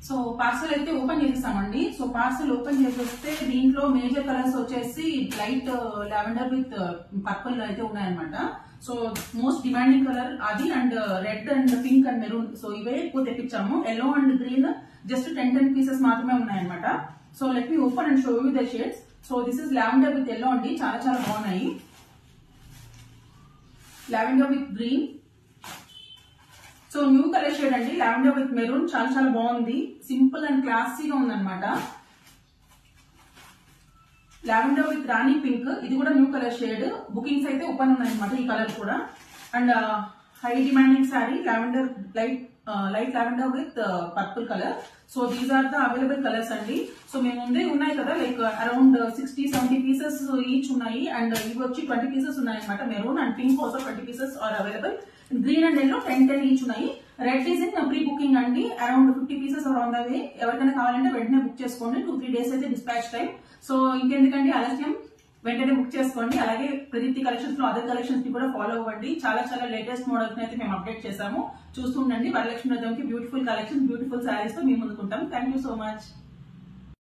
So parcel అయితే open చేసేసామండి. So parcel open చేసేస్తే దీంట్లో మేజర్ కలర్స్ వచ్చేసి లైట్ లావెండర్ విత్ పర్పుల్ అయితే ఉన్నాయన్నమాట. సో మోస్ట్ డిమాండింగ్ కలర్ అది, and red and pink and maroon. So ఇవే ఎక్కువ తెప్పించాము. Yellow and green just 10 pieces మాత్రమే ఉన్నాయన్నమాట. So let me open and show you the shades. So this is lavender with yellow అండి, చాలా చాలా బాగున్నాయి. Lavender with green. So new colour shade అండి, లావెండర్ విత్ మెరూన్, చాలా చాలా బాగుంది. సింపుల్ అండ్ క్లాసీగా ఉందన్నమాట. లావెండర్ విత్ రాణి పింక్, ఇది కూడా న్యూ కలర్ షేడ్. బుకింగ్స్ అయితే ఓపెన్ ఉన్నాయన్నమాట ఈ కలర్ కూడా. And high demanding saree, lavender light lavender with purple colour. So these are the available colours అండి. సో మేము ముందే ఉన్నాయి కదా, లైక్ అరౌండ్ 60-70 పీసెస్ ఈచ్ ఉన్నాయి. అండ్ ఇవి వచ్చి 20 పీసెస్ ఉన్నాయి అనమాట. Maroon and pink also 20 pieces are available. Green and yellow 10 each ఉన్నాయి. Red is in pre booking అండి, around 50 pieces on the way. ఎవరికైనా కావాలంటే వెంటనే బుక్ చేసుకోండి. 2-3 days అయితే డిస్పాచ్ టైం. సో ఇంకెందుకండి ఆలస్యం, వెంటనే బుక్ చేసుకోండి. అలాగే ప్రదీప్తి కలెక్షన్స్ లో అదర్ కలెక్షన్స్ ని కూడా ఫాలో అవ్వండి. చాలా చాలా లేటెస్ట్ మోడల్స్ అయితే మేము అప్డేట్ చేసాము. చూస్తుండండి. వరలక్ష్మి వ్రతంకి బ్యూటిఫుల్ కలెక్షన్, బ్యూటిఫుల్ శారీస్ తో మేము ముందుకుంటాం. Thank you so much.